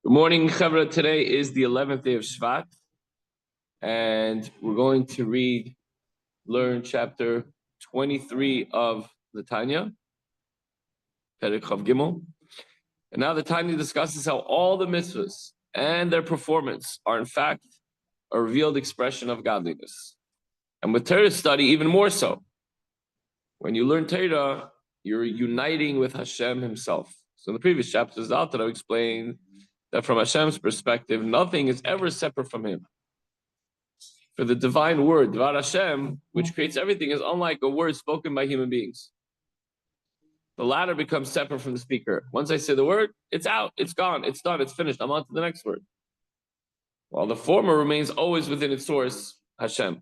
Good morning, Chavra. Today is the 11th day of Shvat, and we're going to learn chapter 23 of the Tanya, Perek Chav Gimel. And now the Tanya discusses how all the mitzvahs and their performance are in fact a revealed expression of godliness. And with Torah study, even more so. When you learn Torah, you're uniting with Hashem himself. So in the previous chapters, the Alter explained that from Hashem's perspective, nothing is ever separate from him. For the divine word, Dvar Hashem, which creates everything, is unlike a word spoken by human beings. The latter becomes separate from the speaker. Once I say the word, it's out, it's gone, it's done, it's finished. I'm on to the next word. While the former remains always within its source, Hashem.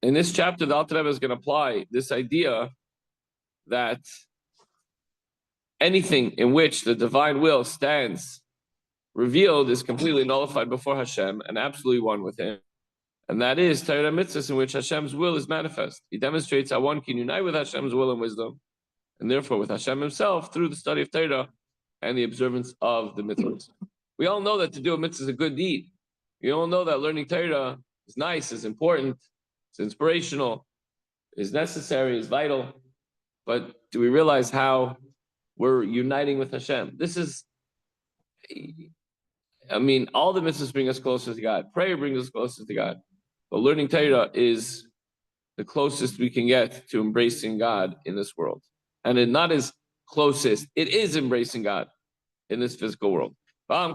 In this chapter, the Alter Rebbe is going to apply this idea that anything in which the divine will stands revealed is completely nullified before Hashem and absolutely one with him. And that is Torah mitzvahs, in which Hashem's will is manifest. He demonstrates how one can unite with Hashem's will and wisdom, and therefore with Hashem himself through the study of Torah and the observance of the mitzvahs. We all know that to do a mitzvah is a good deed. We all know that learning Torah is nice, is important, it's inspirational, is necessary, is vital. But do we realize how we're uniting with Hashem? This is, all the mitzvahs bring us closer to God. Prayer brings us closer to God. But learning Torah is the closest we can get to embracing God in this world. And it not as closest, it is embracing God in this physical world. So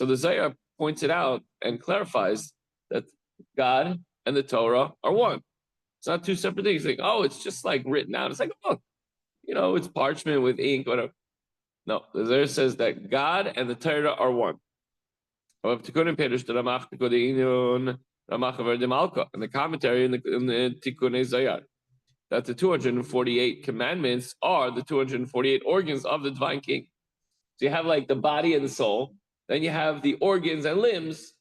the Zohar points it out and clarifies that God and the Torah are one. It's not two separate things. Like, oh, it's just like written out. It's like a book. It's parchment with ink, whatever. No, the Zohar says that God and the Torah are one. And the commentary in the Tikkunei Zohar, that the 248 commandments are the 248 organs of the divine king. So you have like the body and the soul, then you have the organs and limbs,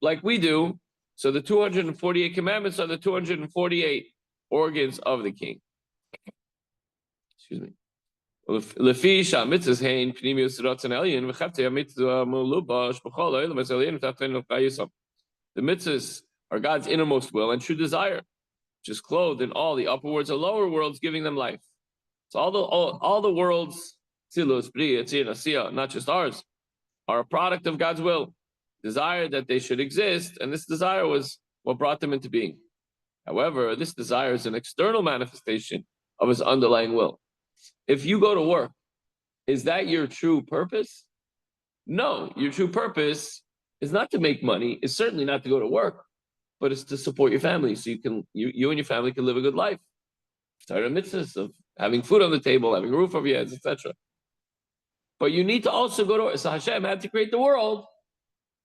like we do. So the 248 commandments are the 248 organs of the king. Excuse me. The mitzvahs are God's innermost will and true desire, which is clothed in all the upper worlds and lower worlds, giving them life. So all the worlds, not just ours, are a product of God's will, desire that they should exist, and this desire was what brought them into being. However, this desire is an external manifestation of his underlying will. If you go to work, is that your true purpose? No, your true purpose is not to make money. It's certainly not to go to work, but it's to support your family, so you and your family can live a good life. Torah mitzvahs of having food on the table, having a roof over your heads, etc. But you need to also go to work. So Hashem had to create the world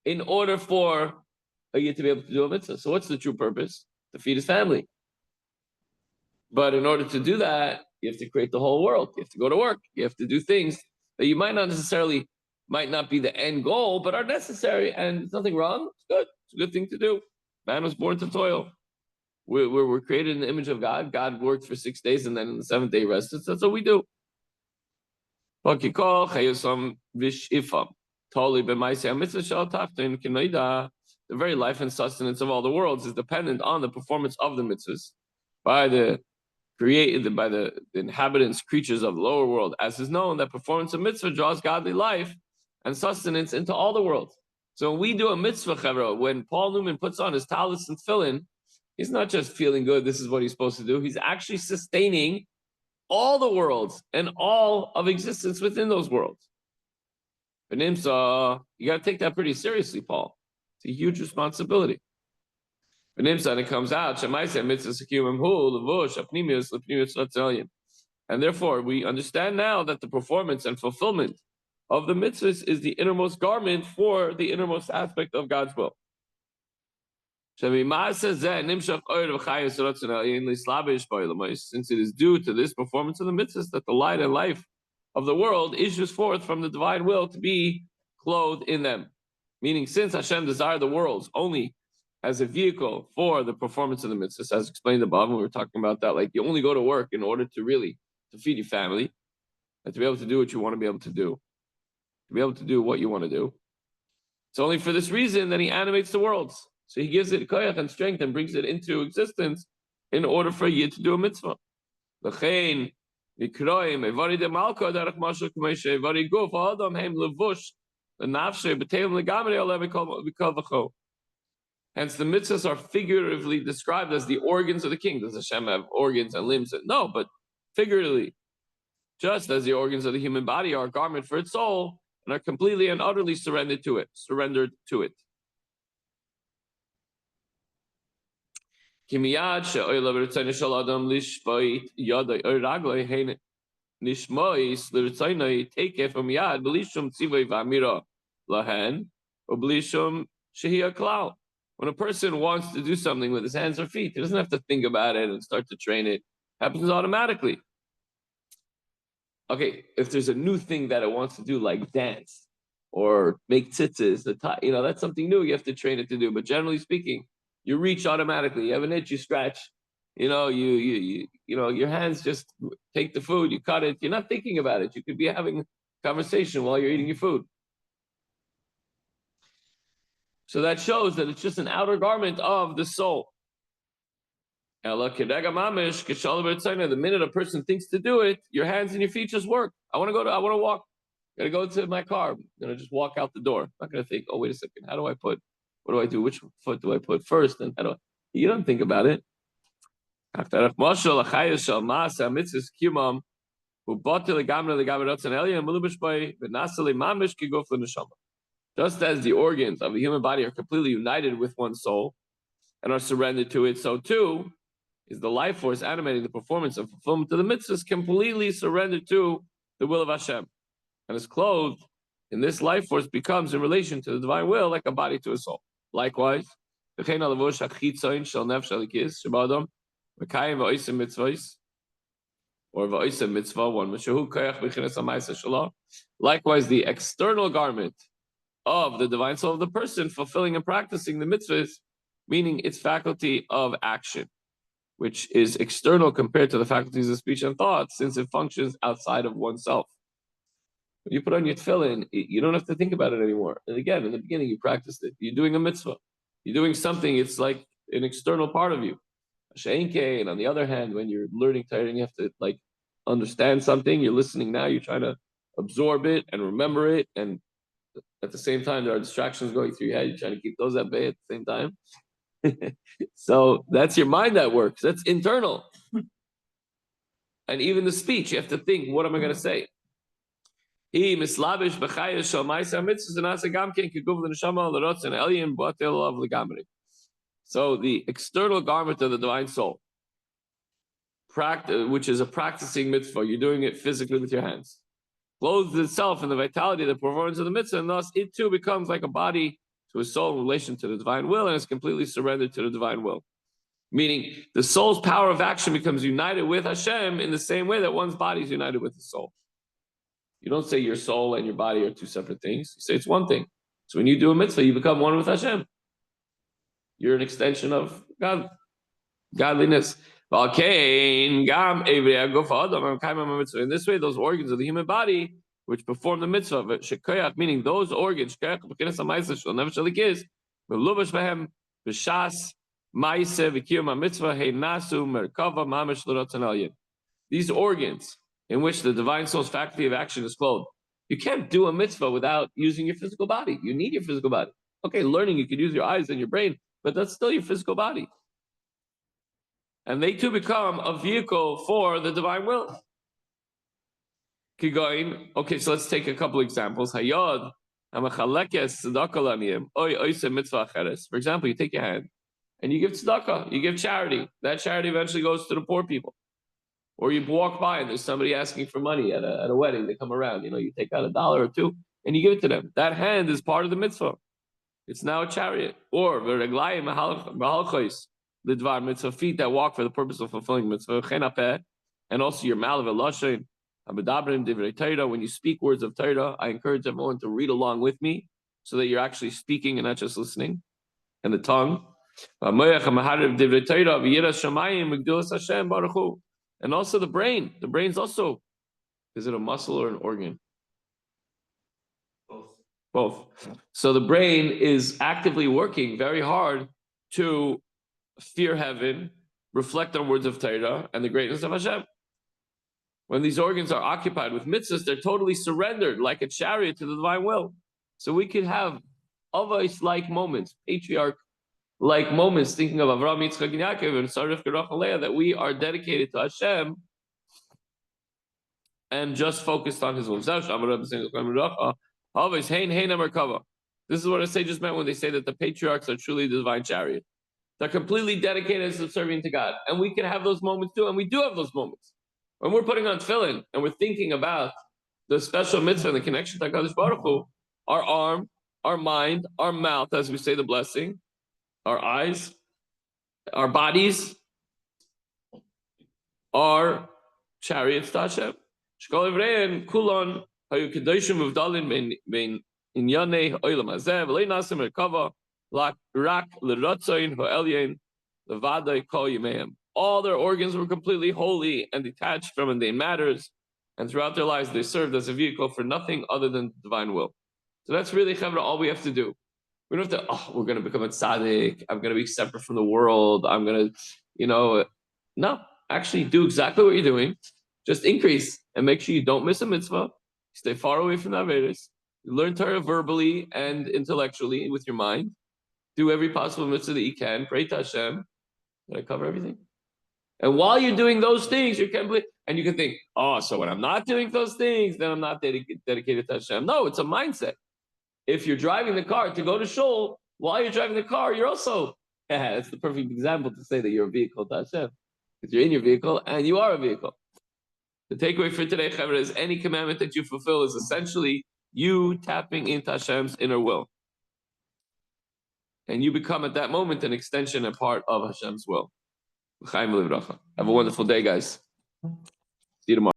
in order for you to be able to do a mitzvah. So what's the true purpose? To feed his family. But in order to do that, you have to create the whole world. You have to go to work. You have to do things that you might not be the end goal, but are necessary. And there's nothing wrong. It's good. It's a good thing to do. Man was born to toil. We're created in the image of God. God worked for 6 days, and then in the seventh day he rested. So that's what we do. The very life and sustenance of all the worlds is dependent on the performance of the mitzvahs by the inhabitants, creatures of the lower world. As is known, that performance of mitzvah draws godly life and sustenance into all the worlds. So when we do a mitzvah, Chavra, when Paul Newman puts on his talis and tefillin, he's not just feeling good, this is what he's supposed to do. He's actually sustaining all the worlds and all of existence within those worlds. Benimsa, you got to take that pretty seriously, Paul. It's a huge responsibility. Benimsa, and it comes out, and therefore we understand now that the performance and fulfillment of the mitzvahs is the innermost garment for the innermost aspect of God's will. Since it is due to this performance of the mitzvahs that the light and life of the world issues forth from the divine will to be clothed in them. Meaning, since Hashem desired the worlds only as a vehicle for the performance of the mitzvahs, as explained above, when we were talking about that, like you only go to work in order to feed your family, and to be able to do what you want to be able to do, to be able to do what you want to do. It's only for this reason that he animates the worlds. So he gives it koyach and strength and brings it into existence in order for you to do a mitzvah. Hence, the mitzvahs are figuratively described as the organs of the king. Does Hashem have organs and limbs? No, but figuratively, just as the organs of the human body are a garment for its soul and are completely and utterly surrendered to it. When a person wants to do something with his hands or feet, he doesn't have to think about it and start to train it. It happens automatically. Okay, if there's a new thing that it wants to do, like dance or make tzitzis, that's something new. You have to train it to do. But generally speaking, you reach automatically. You have an itch, you scratch. Your hands just take the food, you cut it. You're not thinking about it. You could be having a conversation while you're eating your food. So that shows that it's just an outer garment of the soul. The minute a person thinks to do it, your hands and your feet just work. I want to walk. Got to go to my car. I'm going to just walk out the door. I'm not going to think, oh, wait a second. What do I do? Which foot do I put first? And you don't think about it. Just as the organs of the human body are completely united with one soul and are surrendered to it, so too is the life force animating the performance and fulfillment of the mitzvahs completely surrendered to the will of Hashem, and is clothed in this life force becomes in relation to the divine will like a body to a soul. Likewise, likewise, the external garment of the divine soul of the person fulfilling and practicing the mitzvahs, meaning its faculty of action, which is external compared to the faculties of speech and thought, since it functions outside of oneself. When you put on your tefillin, you don't have to think about it anymore. And again, in the beginning, you practiced it. You're doing a mitzvah. You're doing something. It's like an external part of you. And on the other hand, when you're learning Torah and you have to understand something, you're listening now, you're trying to absorb it and remember it, and at the same time, there are distractions going through your head. You're trying to keep those at bay at the same time. So that's your mind that works. That's internal. And even the speech, you have to think, what am I going to say? So the external garment of the divine soul, which is a practicing mitzvah, you're doing it physically with your hands, clothes itself in the vitality of the performance of the mitzvah, and thus it too becomes like a body to a soul in relation to the divine will, and is completely surrendered to the divine will. Meaning, the soul's power of action becomes united with Hashem in the same way that one's body is united with the soul. You don't say your soul and your body are two separate things. You say it's one thing. So when you do a mitzvah, you become one with Hashem. You're an extension of God, godliness. In this way, those organs of the human body which perform the mitzvah, meaning those organs, these organs in which the divine soul's faculty of action is clothed. You can't do a mitzvah without using your physical body. You need your physical body. Okay, learning, you could use your eyes and your brain, but that's still your physical body. And they too become a vehicle for the divine will. Okay, so let's take a couple examples. For example, you take your hand and you give tzedakah, you give charity. That charity eventually goes to the poor people. Or you walk by and there's somebody asking for money at a wedding. They come around, you take out $1 or $2 and you give it to them. That hand is part of the mitzvah. It's now a chariot. Or the mitzvah, feet that walk for the purpose of fulfilling mitzvah, and also your malav eloshin, when you speak words of Torah. I encourage everyone to read along with me. so that you're actually speaking and not just listening, and the tongue. And also the brain. The brain's also, is it a muscle or an organ? Both. So the brain is actively working very hard to fear heaven, reflect on words of Torah, and the greatness of Hashem. When these organs are occupied with mitzvahs, they're totally surrendered like a chariot to the divine will. So we could have Avos-like moments, patriarch-like moments, thinking of Avraham, Yitzchak, and Yaakov, and Sarif, Gerach, and Leah, that we are dedicated to Hashem and just focused on His will. This is what a sage just meant when they say that the patriarchs are truly the divine chariot. They're completely dedicated and subservient to God. And we can have those moments too, and we do have those moments. When we're putting on tefillin and we're thinking about the special mitzvah and the connection to HaKadosh Baruch Hu, our arm, our mind, our mouth, as we say the blessing, our eyes, our bodies, are chariots to Hashem. Shkol Evrein, Kulon, Hayu Kedoshim Uvdalin, Ben Inyanei, Oilam Hazeh, V'lei Nasim Merkava, Rak L'Rotzoin, Ho'elyein, Levadai Kol Yimeim. All their organs were completely holy and detached from mundane matters, and throughout their lives they served as a vehicle for nothing other than divine will. So that's really, Chavra, all we have to do. We don't have to, we're going to become a tzaddik, I'm going to be separate from the world, I'm going to, no, actually do exactly what you're doing, just increase and make sure you don't miss a mitzvah, stay far away from the Averis, you learn Torah verbally and intellectually with your mind, do every possible mitzvah that you can, pray to Hashem. Did I cover everything? And while you're doing those things, you can believe, and you can think, so when I'm not doing those things, then I'm not dedicated to Hashem. No, it's a mindset. If you're driving the car to go to shul, while you're driving the car, you're also, it's the perfect example to say that you're a vehicle to Hashem. Because you're in your vehicle and you are a vehicle. The takeaway for today, Chavra, is any commandment that you fulfill is essentially you tapping into Hashem's inner will. And you become at that moment an extension and part of Hashem's will. Have a wonderful day, guys. See you tomorrow.